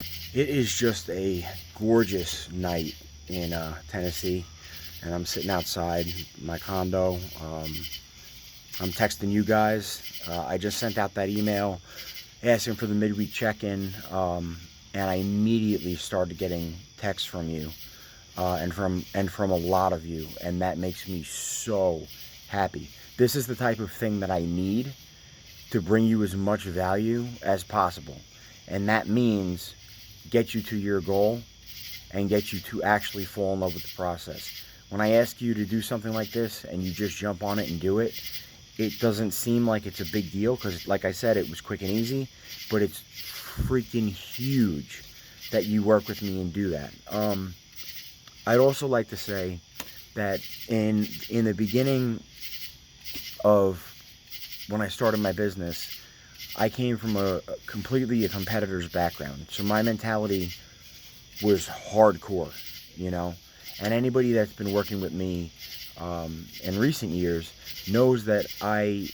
It is just a gorgeous night in Tennessee, and I'm sitting outside my condo. I'm texting you guys. I just sent out that email asking for the midweek check-in, and I immediately started getting texts from you, and from a lot of you, and that makes me so happy. This is the type of thing that I need to bring you as much value as possible, and that means get you to your goal and get you to actually fall in love with the process. When I ask you to do something like this and you just jump on it and do it, it doesn't seem like it's a big deal because, like I said, it was quick and easy, but it's freaking huge that you work with me and do that. I'd also like to say that in the beginning of when I started my business, I came from a completely a competitor's background. So my mentality was hardcore, you know. And anybody that's been working with me in recent years knows that I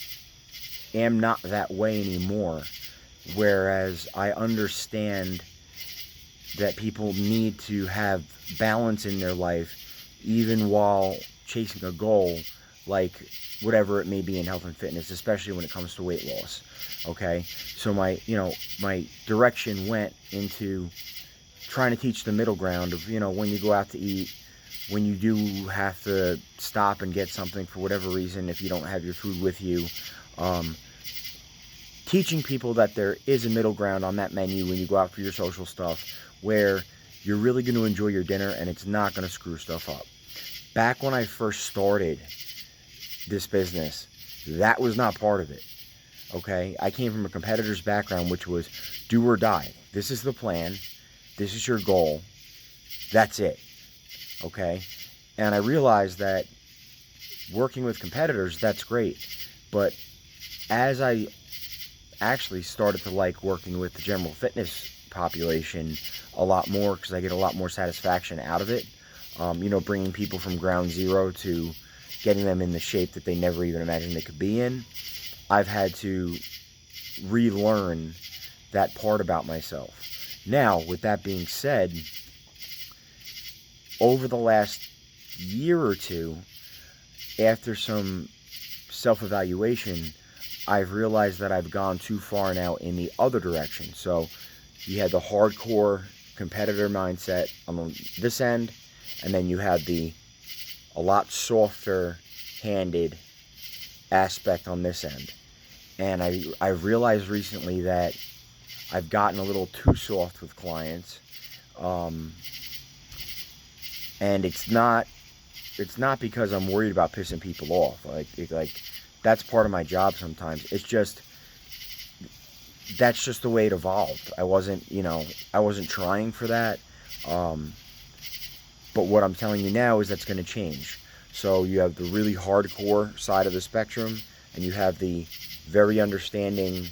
am not that way anymore. Whereas I understand that people need to have balance in their life, even while chasing a goal, like whatever it may be in health and fitness, especially when it comes to weight loss. Okay, so my direction went into trying to teach the middle ground of, when you go out to eat, when you do have to stop and get something for whatever reason, if you don't have your food with you, um, teaching people that there is a middle ground on that menu when you go out for your social stuff, where you're really going to enjoy your dinner and it's not going to screw stuff up. Back when I first started this business, that was not part of it. Okay, I came from a competitor's background, which was do or die. This is the plan. This is your goal. That's it. Okay, and I realized that working with competitors, that's great. But as I actually started to like working with the general fitness population a lot more, because I get a lot more satisfaction out of it, bringing people from ground zero to getting them in the shape that they never even imagined they could be in, I've had to relearn that part about myself. Now, with that being said, over the last year or two, after some self-evaluation, I've realized that I've gone too far now in the other direction. So you had the hardcore competitor mindset on this end, and then you had the a lot softer handed aspect on this end. And I've realized recently that I've gotten a little too soft with clients, and it's not because I'm worried about pissing people off. Like that's part of my job sometimes. It's just that's just the way it evolved. I wasn't trying for that. But what I'm telling you now is that's going to change. So you have the really hardcore side of the spectrum, and you have the very understanding,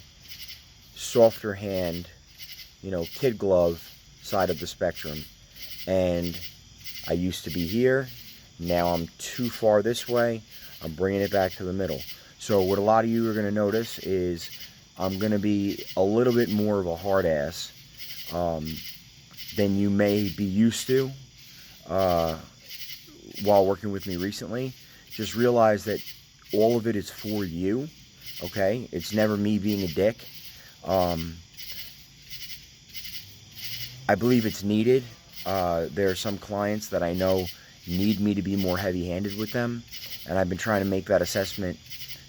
softer hand, kid glove side of the spectrum. And I used to be here. Now I'm too far this way. I'm bringing it back to the middle. So what a lot of you are going to notice is I'm going to be a little bit more of a hard ass than you may be used to while working with me recently. Just realize that all of it is for you, okay? It's never me being a dick. I believe it's needed. There are some clients that I know need me to be more heavy-handed with them, and I've been trying to make that assessment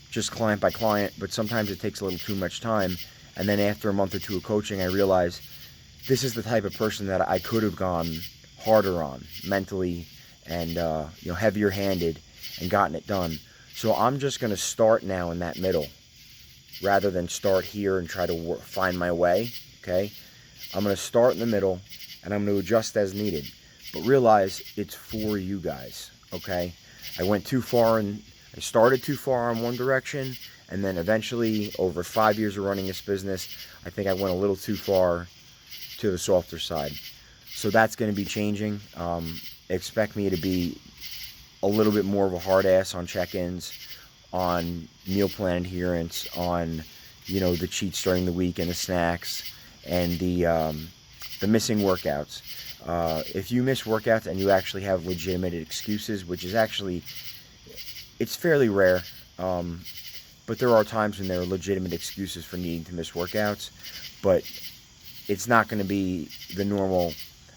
just client by client, but sometimes it takes a little too much time. And then after a month or two of coaching, I realize this is the type of person that I could have gone harder on mentally and heavier handed and gotten it done. So I'm just going to start now in that middle rather than start here and try to find my way. Okay, I'm going to start in the middle and I'm going to adjust as needed, but realize it's for you guys. Okay, I went too far and I started too far in one direction, and then eventually, over 5 years of running this business, I think I went a little too far to the softer side. So that's going to be changing. Expect me to be a little bit more of a hard ass on check-ins, on meal plan adherence, on the cheats during the week and the snacks, and the the missing workouts. If you miss workouts and you actually have legitimate excuses, which is actually, it's fairly rare, but there are times when there are legitimate excuses for needing to miss workouts, but it's not going to be the normal,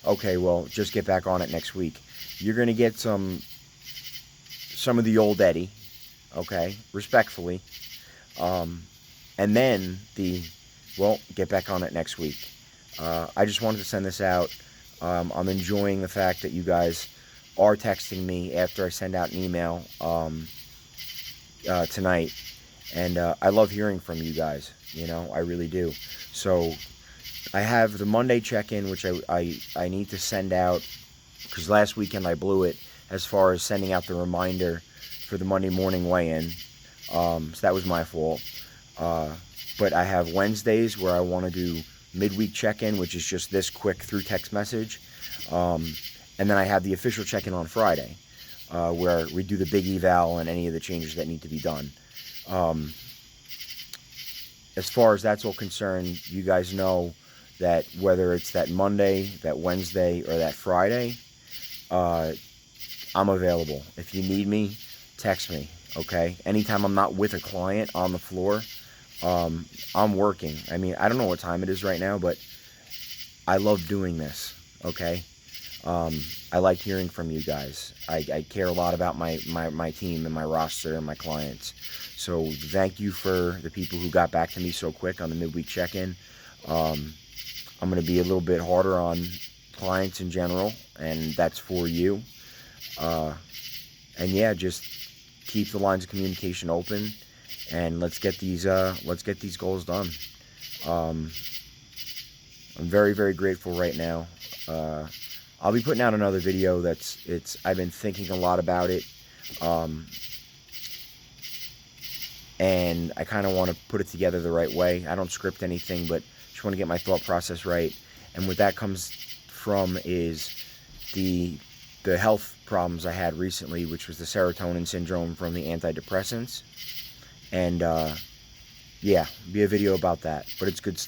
okay, well, just get back on it next week. You're going to get some of the old Eddie, okay, respectfully, and then well, get back on it next week. I just wanted to send this out. I'm enjoying the fact that you guys are texting me after I send out an email tonight, and I love hearing from you guys, I really do. So I have the Monday check-in, which I need to send out, because last weekend I blew it as far as sending out the reminder for the Monday morning weigh-in. So that was my fault. But I have Wednesdays where I want to do midweek check-in, which is just this quick through text message. And then I have the official check-in on Friday, where we do the big eval and any of the changes that need to be done. As far as that's all concerned, you guys know that whether it's that Monday, that Wednesday, or that Friday, I'm available. If you need me, text me, okay? Anytime I'm not with a client on the floor, I'm working. I mean, I don't know what time it is right now, but I love doing this, okay? I like hearing from you guys. I care a lot about my team and my roster and my clients. So thank you for the people who got back to me so quick on the midweek check-in. I'm going to be a little bit harder on clients in general, and that's for you. And yeah, just keep the lines of communication open, and let's get these goals done. I'm very, very grateful right now. I'll be putting out another video I've been thinking a lot about it, and I kind of want to put it together the right way. I don't script anything, but just want to get my thought process right. And what that comes from is the health problems I had recently, which was the serotonin syndrome from the antidepressants. And yeah, be a video about that, but it's good stuff.